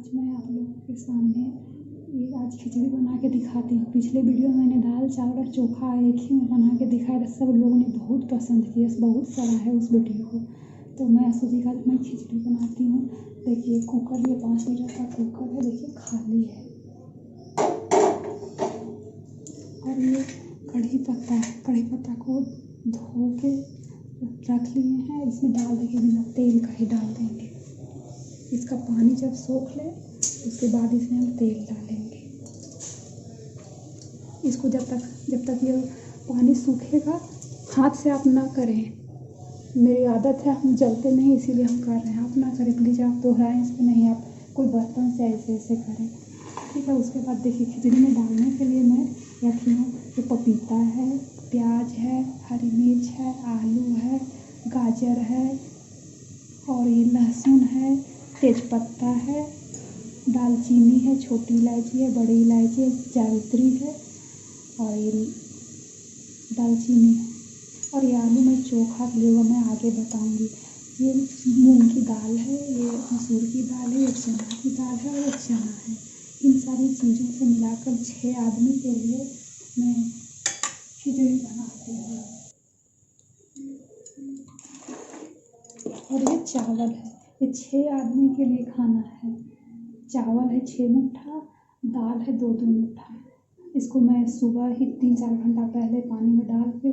आज मैं आप लोगों के सामने ये आज खिचड़ी बना के दिखाती हूँ। पिछले वीडियो में मैंने दाल चावल और चोखा एक ही में बना के दिखाया था, सब लोगों ने बहुत पसंद किया, बहुत सारा है उस वीडियो को। तो मैं सोची आज मैं खिचड़ी बनाती हूँ। देखिए कुकर, ये 5 लीटर का कुकर है, देखिए खाली है। और ये कढ़ी पत्ता है, कढ़ी पत्ता को धो के रख लिए हैं। इसमें डाल देंगे, बिना तेल का ही डाल देंगे। इसका पानी जब सोख ले उसके बाद इसमें हम तेल डालेंगे। इसको जब तक ये पानी सूखेगा हाथ से आप ना करें। मेरी आदत है, हम जलते नहीं इसीलिए हम कर रहे हैं। आप ना करें प्लीज़, आप दोहराएं इसको नहीं, आप कोई बर्तन से ऐसे करें, ठीक है। उसके बाद देखिए खिचड़ी में डालने के लिए मैं रखी हूँ, ये पपीता है, प्याज है, हरी मिर्च है, आलू है, गाजर है, और ये लहसुन है, तेज़पत्ता है, दालचीनी है, छोटी इलायची है, बड़ी इलायची है, जावित्री है, और ये दालचीनी है। और ये आलू में चोखा के लिए मैं आगे बताऊंगी। ये मूंग की दाल है, ये मसूर की दाल है, ये चना की दाल है, और ये चना है। इन सारी चीज़ों से मिलाकर 6 आदमी के लिए मैं खिचड़ी बनाती हूँ। और ये चावल है, ये 6 आदमी के लिए खाना है। चावल है 6 मुट्ठा, दाल है 2-2 मुट्ठा। इसको मैं सुबह ही 3-4 घंटा पहले पानी में डाल के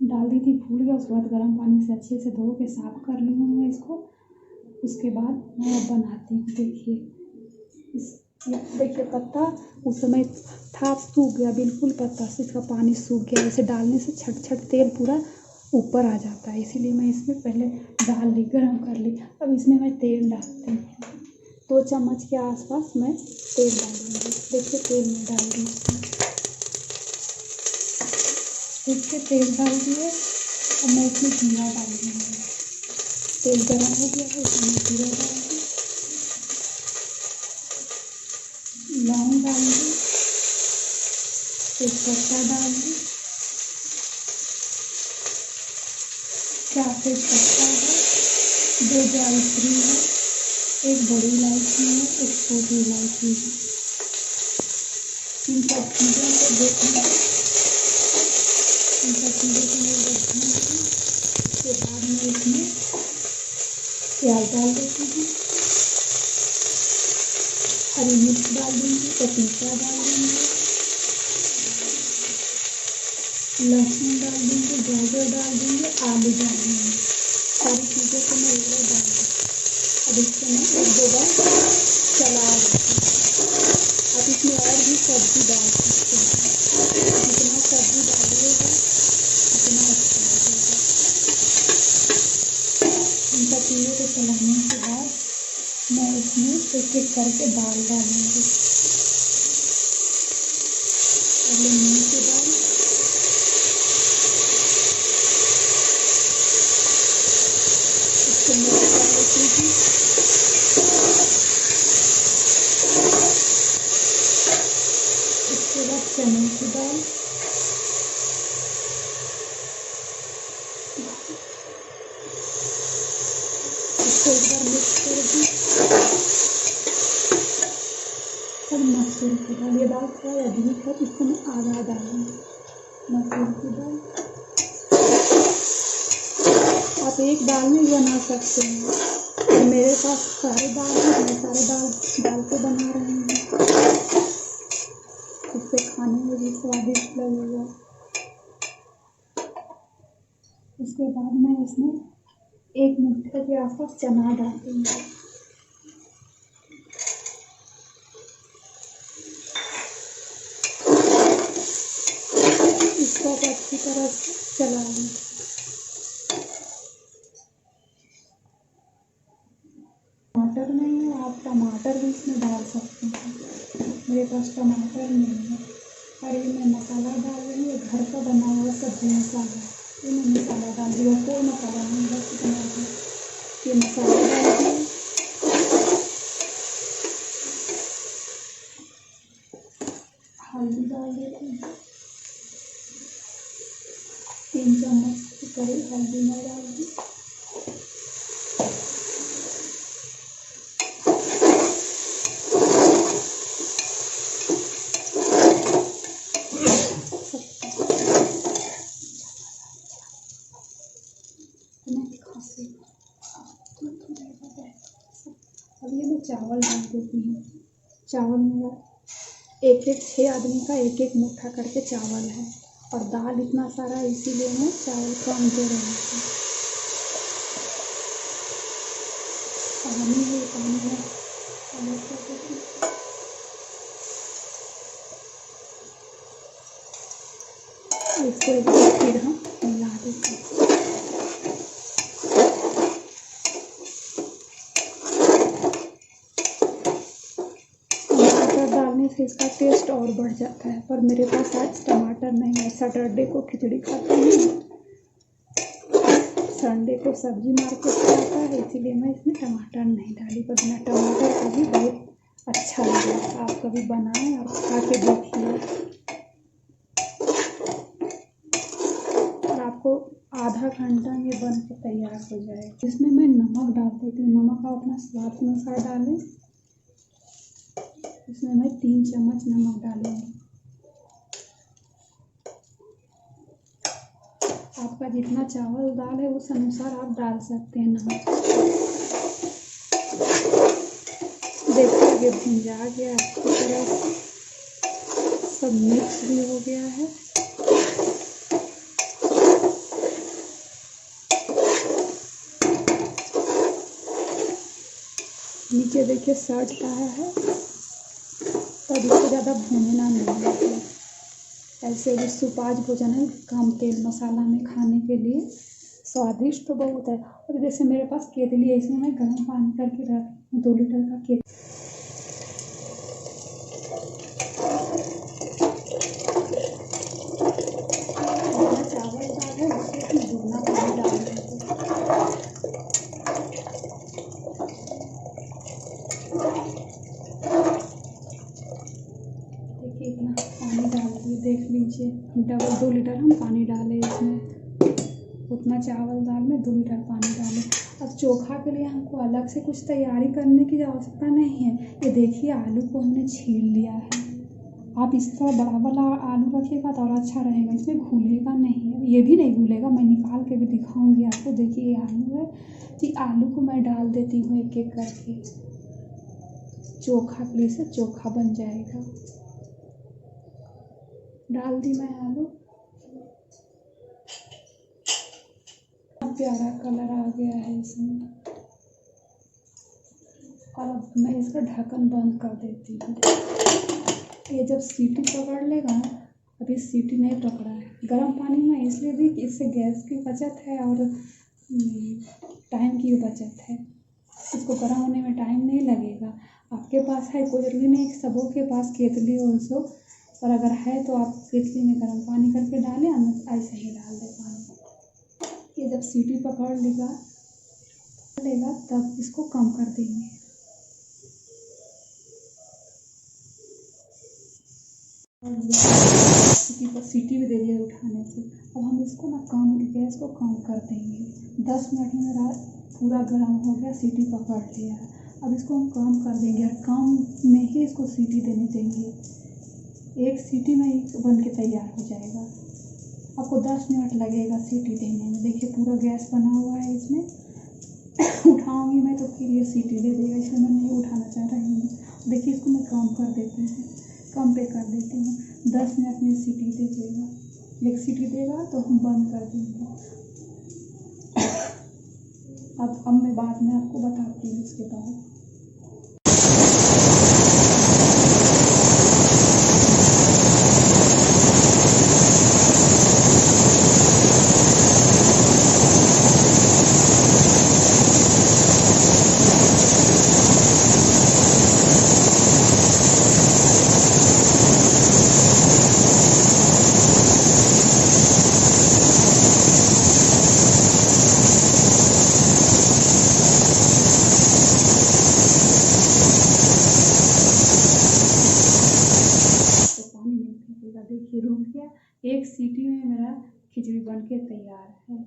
डाल दी थी, फूल गया। उसके बाद गर्म पानी से अच्छे से धो के साफ़ कर ली हूँ मैं इसको। उसके बाद मैं अब बनाती हूँ। देखिए पत्ता उस समय था, सूख गया बिल्कुल पत्ता से, इसका पानी सूख गया। इसे डालने से छट तेल पूरा ऊपर आ जाता है, इसीलिए मैं इसमें पहले डाल ली, गरम कर ली। अब इसमें मैं तेल डालती हूँ, 2 चम्मच के आसपास मैं तेल डालूँगी। देखिए तेल में डाल दी, इसके तेल डाल दिए। अब मैं इसमें जीरा डाल दूँगी। तेल गरम हो गया है, इसमें जीरा डाल दी, लौंग डाल दी, तेज़पत्ता डाल दी, 4 तेज़पत्ता है, 2 जावित्री है, 1 बड़ी इलायची है, 1 छोटी इलायची है। इन सब चीज़ों को देखना, इन सब चीज़ों को मैं देखूँगी। उसके बाद मैं इसमें प्याज डाल देती हूँ, हरी मिर्च डाल दूँगी, पपीता डाल दूँगी, लहसुन डाल दूँगी, गाजर डाल दूँगी, आलू डाल दूँगी। सारी चीज़ों को मैं एक बार डाल दूँगी। अब इसको मैं 1-2 बार चला दूँगी। अब इसमें और भी सब्ज़ी डाल सकते हैं, जितना सब्ज़ी डालिएगा उतना अच्छा लगेगा। इन सब चीज़ों को चलाने के बाद मैं इसमें एक-एक करके दाल डालूँगी। पहले मूंग की दाल, इसको मिक्स कर लेती हूँ। इसके बाद चने की दाल, इसको एक बार मिक्स कर दी। और मसूर की दाल, ये दाल थोड़ा अधिक है, इसको मैं आधा डालूँगी। मसूर की दाल आप एक दाल में बना सकते हैं, मेरे पास सारे दाल है, मैं सारे दाल के बना रही हूँ। इससे खाने में भी स्वादिष्ट लगेगा। उसके बाद मैं इसमें 1 मुट्ठे के आसपास चना डाल दूँगी। इसको अच्छी तरह से चला लूँ। टमाटर नहीं है, आप टमाटर भी इसमें डाल सकते हैं, मेरे पास टमाटर नहीं है। और ये मैं मसाला डाल रही हूँ, घर का बना हुआ सब्ज़ी मसाला, ये मैं मसाला डाल दिया, कोई मसाला नहीं, बस इतना है। ये मसाला डाल दिया, हल्दी डाल देती हूँ, 3 चम्मच के करीब हल्दी मैं डाल दी। से। अब ये मैं चावल डाल देती हूँ। चावल मेरा एक 6 आदमी का एक मुट्ठा करके चावल है, और दाल इतना सारा है इसीलिए मैं चावल कम दे रही हूँ। पानी है, पानी में अलग कर देती हूँ। इसको एक बार फिर हम मिला देते हैं। टमाटर डालने से इसका टेस्ट और बढ़ जाता है, पर मेरे पास आज टमाटर नहीं है। सैटरडे को खिचड़ी खाते हैं, संडे को सब्जी मार्केट से आता है, इसीलिए मैं इसमें टमाटर नहीं डाली। पर बिना टमाटर का भी बहुत अच्छा लगेगा। आप कभी बनाएं और खा के देखिए, और आपको आधा घंटा में बन के तैयार हो जाएगा। इसमें मैं नमक डाल देती हूँ। नमक आप अपना स्वाद अनुसार डालें। इसमें मैं 3 चम्मच नमक डालूंगी। आपका जितना चावल दाल है उस अनुसार आप डाल सकते हैं नमक। देखिए ये भुंजा गया अच्छी तरह, सब मिक्स भी हो गया है। नीचे देखिए सट आया है, तब इसको ज़्यादा भूनना नहीं है। ऐसे भी सुपाज भोजन है, कम तेल मसाला में खाने के लिए स्वादिष्ट तो बहुत है। और जैसे मेरे पास केतली है, इसमें मैं गर्म पानी करके रख 2 लीटर का केतली। चावल दाल है उसमें दुगना पानी डाल देते हैं। देखिए इतना पानी डाल दिए, देख लीजिए डबल 2 लीटर हम पानी डालें इसमें। उतना चावल दाल में 2 लीटर पानी डालें। अब चोखा के लिए हमको अलग से कुछ तैयारी करने की आवश्यकता नहीं है। ये देखिए आलू को हमने छील लिया है। आप इस तरह बड़ा वाला आलू रखिएगा तो और अच्छा रहेगा, इसमें घुलेगा नहीं है। ये भी नहीं घुलेगा, मैं निकाल के भी दिखाऊंगी आपको। देखिए ये आलू है, तो आलू को मैं डाल देती हूँ एक एक करके। चोखा के लिए से चोखा बन जाएगा। डाल दी मैं आलू। प्यारा कलर आ गया है इसमें। और अब मैं इसका ढक्कन बंद कर देती हूँ। ये जब सीटी पकड़ लेगा, अभी सीटी नहीं पकड़ा है। गर्म पानी में इसलिए भी कि इससे गैस की बचत है और टाइम की भी बचत है। इसको गर्म होने में टाइम नहीं लगेगा। आपके पास है, कोई जरूरी नहीं कि सबों के पास केतली हो उसको, पर अगर है तो आप केतली में गर्म पानी करके डालें, ऐसे ही डाल दें पानी। ये जब सीटी पकड़ लेगा तब इसको कम कर देंगे। सीटी भी दे दिया उठाने से। अब हम इसको ना गैस को कम कर देंगे। 10 मिनट में मेरा पूरा गर्म हो गया, सीटी पकड़ लिया है। अब इसको हम कम कर देंगे और कम में ही इसको सीटी देने देंगे। एक सीटी में ही बन के तैयार हो जाएगा। आपको 10 मिनट लगेगा सीटी देने में। देखिए पूरा गैस बना हुआ है इसमें। उठाऊंगी मैं तो फिर ये सीटी दे देगा, इसलिए मैं नहीं उठाना चाह रही हूँ। देखिए इसको मैं कम कर देती हूँ, कम पे कर देती हूँ। 10 मिनट में सीटी दे देगा। एक सीटी देगा तो हम बंद कर देंगे। अब मैं बाद में आपको बताती हूँ इसके बाद। देखिए रुक गया। एक सीटी में मेरा खिचड़ी बन के तैयार है।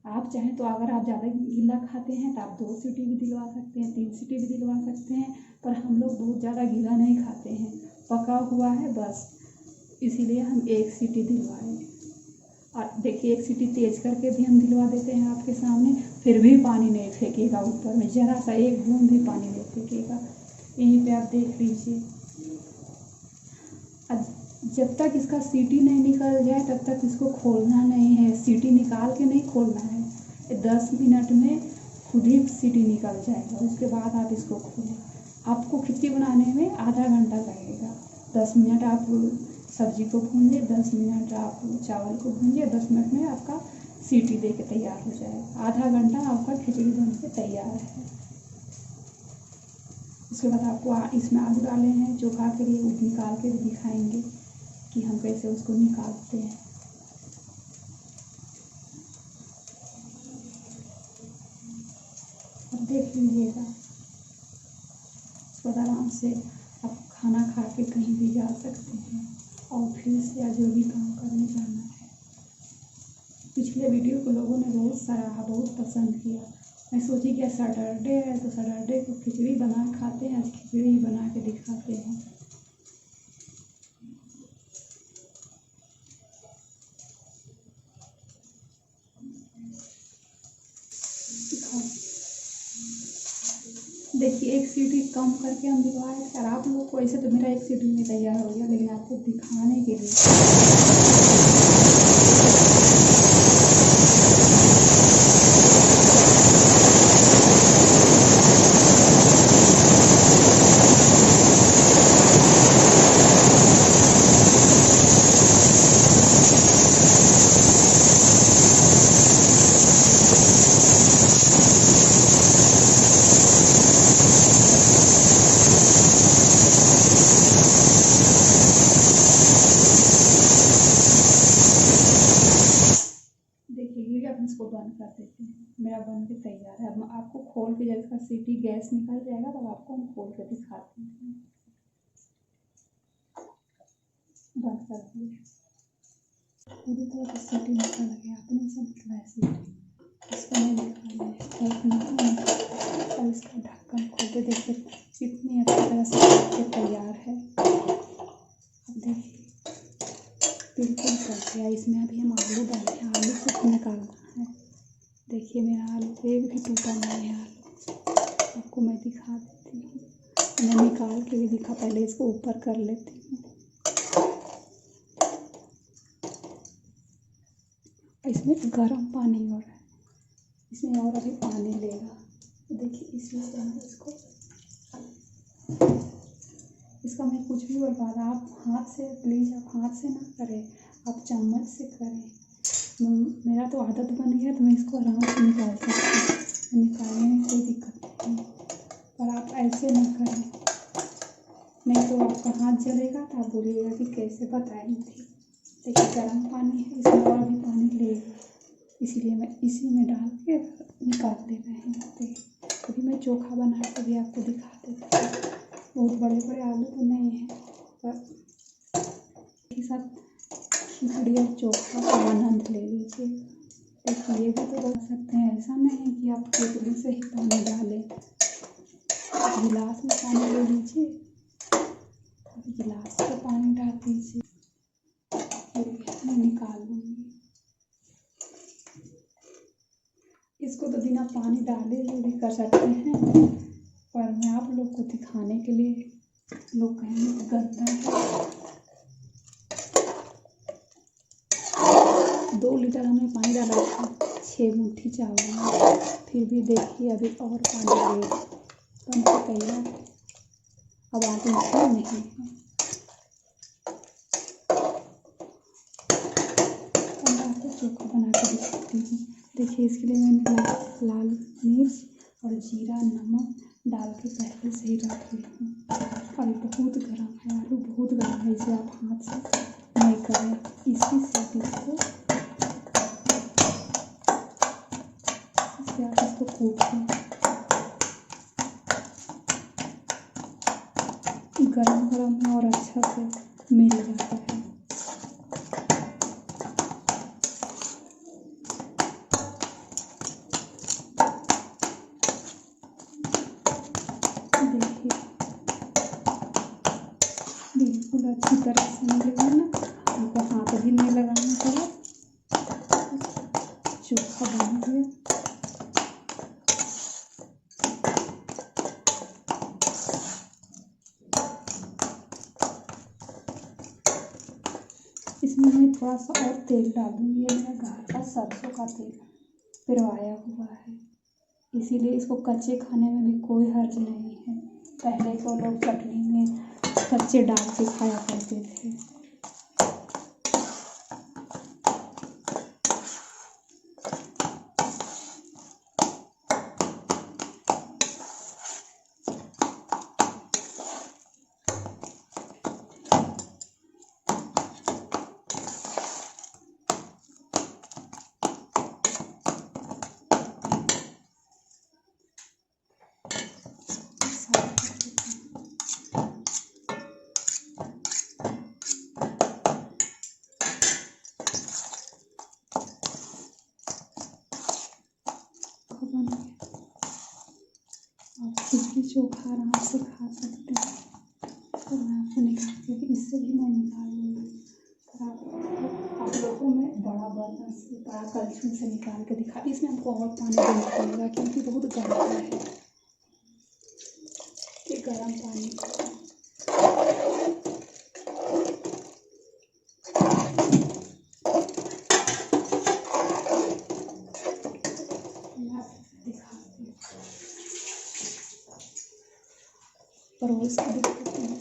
आप चाहें तो अगर आप ज़्यादा गीला खाते हैं तो आप 2 सीटी भी दिलवा सकते हैं, 3 सीटी भी दिलवा सकते हैं। पर हम लोग बहुत ज़्यादा गीला नहीं खाते हैं, पका हुआ है बस, इसीलिए हम 1 सीटी दिलवाएं। और देखिए एक सीटी तेज करके भी हम दिलवा देते हैं आपके सामने, फिर भी पानी नहीं फेंकेगा ऊपर में, ज़रा सा एक बूंद भी पानी नहीं फेंकेगा। यहीं पे आप देख लीजिए। जब तक इसका सीटी नहीं निकल जाए तब तक इसको खोलना नहीं है, सीटी निकाल के नहीं खोलना है। 10 मिनट में खुद ही सीटी निकल जाएगा, उसके बाद आप इसको खोलें। आपको खिचड़ी बनाने में आधा घंटा लगेगा। 10 मिनट आप सब्जी को भूंजिए, 10 मिनट आप चावल को भूंजिए, 10 मिनट में आपका सीटी दे के तैयार हो जाएगा। आधा घंटा आपका खिचड़ी बन के तैयार है। उसके बाद आपको इसमें आलू डाले हैं चोखा के लिए, वो निकाल के भी दिखाएंगे कि हम कैसे उसको निकालते हैं। अब देख लीजिएगा। उसके बाद आराम से आप खाना खा के कहीं भी जा सकते हैं, ऑफिस या जो भी काम करने जाना है। पिछले वीडियो को लोगों ने बहुत सराहा, बहुत पसंद किया। मैं सोची कि सैटरडे है तो सैटरडे को खिचड़ी बना खाते हैं, आज खिचड़ी बना के दिखाते हैं। देखिए एक सीटी कम करके हम दिलवाए थे, और आप लोग को ऐसे तो मेरा एक सीटी में तैयार हो गया, लेकिन आपको दिखाने के लिए इसको बंद कर देते हैं। मेरा बन के तैयार है। अब आपको खोल के जब इसका सीटी गैस निकल जाएगा तब आपको हम खोल के दिखाते हैं। बंद कर दिए, पूरी तरह से सीटी निकल गया, अपने से निकला है सीटी। इसको नहीं निकालना है और इसका ढक्कन खोल के देखिए कितनी अच्छी तरह से पक के तैयार है। अब देखिए बिल्कुल पक गया। इसमें अभी हम आलू डाले हैं, आलू को निकालना है। देखिए मेरा आलू एक भी टूटा नहीं है। आलू आपको मैं दिखा देती हूँ, मैं निकाल के भी दिखा। पहले इसको ऊपर कर लेती हूँ। इसमें गर्म पानी हो रहा है, इसमें और अभी पानी लेगा। तो देखिए इसमें से हम इसका मैं कुछ भी बर्बाद, आप हाथ से प्लीज़ आप हाथ से ना करें, आप चम्मच से करें। मेरा तो आदत बन गया तो मैं इसको आराम से निकाल सकती हूँ, निकालने में कोई दिक्कत नहीं। पर आप ऐसे ना करें, नहीं तो आपका हाथ जलेगा तो आप बोलिएगा कि कैसे बताई थी। देखिए गर्म पानी है, इसमें और भी पानी लेगा, इसीलिए मैं इसी में डाल के निकाल दे रहे हैं। देखिए अभी मैं चोखा बना के भी आपको दिखा देती हूँ। बहुत बड़े बड़े आलू तो नहीं है, पर एक साथ खिचड़ी और चोखा का आनंद ले लीजिए। देखिए ये भी तो कर सकते हैं, ऐसा नहीं है कि आप केतली से ही पानी डालें। गिलास में पानी ले लीजिए, गिलास से पानी डाल दीजिए। मैं निकाल लूँगी इसको, तो बिना पानी डाले हुए भी कर सकते हैं, पर मैं आप लोग को दिखाने के लिए, लोग कहेंगे गंदा है। 2 लीटर हमने पानी डाला था 6 मुट्ठी चावल में, फिर भी देखिए अभी और पानी लगेगा। बन के तैयार है, अब आगे इसमें नहीं है। आपको चोखा बना के दिखाती हूँ। देखिए इसके लिए मैंने लाल मिर्च और जीरा नमक डाल के पहले से ही रख ली हूँ। अभी बहुत गर्म है, आलू बहुत गर्म है, इसे आप हाथ से नहीं करें। इसी से आप इसको कूटें। गरम गरम में और अच्छा से मिल जाता है। देखिए बिल्कुल अच्छी तरह से मिलेगा ना, आपको हाथ भी नहीं लगाना पड़ा। है। इसमें मैं थोड़ा सा और तेल डालूंगी। ये मेरा घर का सरसों का तेल पिरवाया हुआ है, इसीलिए इसको कच्चे खाने में भी कोई हर्ज नहीं है। पहले तो लोग चटनी में कच्चे डाल के खाया करते थे। आप खिचड़ी चोखा आराम से खा सकते हैं। तो मैं आपको निकाल के इससे भी मैं निकाल लूँगी। आप लोगों को मैं बड़ा बर्तन से, बड़ा कलछुल से निकाल के दिखा। इसमें हमको और पानी देना पड़ेगा क्योंकि बहुत गर्म है। ये गर्म पानी परोस के दिखाते हैं।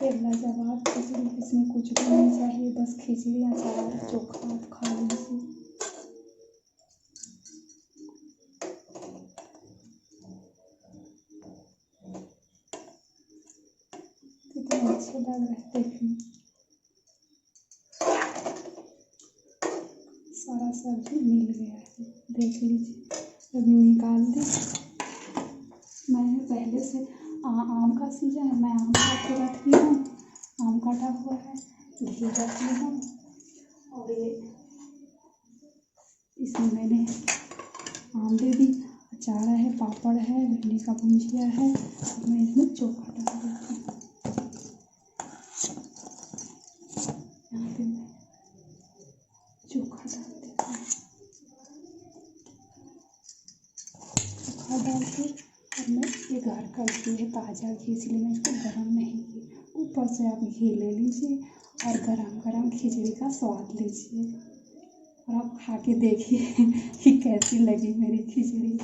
ये लाजवाब खिचड़ी, इसमें कुछ भी नहीं चाहिए, बस खिचड़ी अचार चोखा आप खा लीजिए। कितने अच्छे लग रहे हैं देखने। सारा सब्जी मिल गया है, देख लीजिए। अभी निकाल दी। मैंने पहले से आम का सीजन है, मैं आम काट के रख ली हूँ। आम काटा हुआ है, घी रख ली हूँ। और ये इसमें मैंने आम दे दी, अचार है, पापड़ है, भिंडी का भुंजिया है। अब मैं इसमें चोखा डाल देती हूँ। यहाँ पे मैं चोखा डाल देती हूँ। चोखा डाल के और मैं ये घर का घी है, ताज़ा घी, इसलिए मैं इसको गरम नहीं की। ऊपर से आप घी ले लीजिए और गरम गरम खिचड़ी का स्वाद लीजिए। और आप खा के देखिए कि कैसी लगी मेरी खिचड़ी।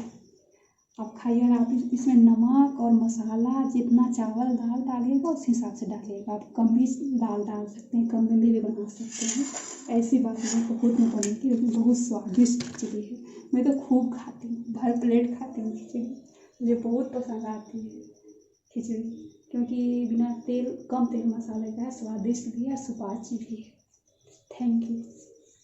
आप खाइए। और आप इसमें नमक और मसाला जितना चावल दाल डालिएगा उस हिसाब से डालिएगा। आप कम भी दाल डाल सकते हैं, कम में भी बना सकते हैं। ऐसी बात नहीं, बहुत में बनेगी क्योंकि बहुत स्वादिष्ट खिचड़ी है। मैं तो खूब खाती हूँ, भर प्लेट खाती हूँ खिचड़ी। मुझे बहुत पसंद आती है खिचड़ी क्योंकि बिना तेल, कम तेल मसाले का है, स्वादिष्ट भी है, सुपाच्य भी है। Thank you.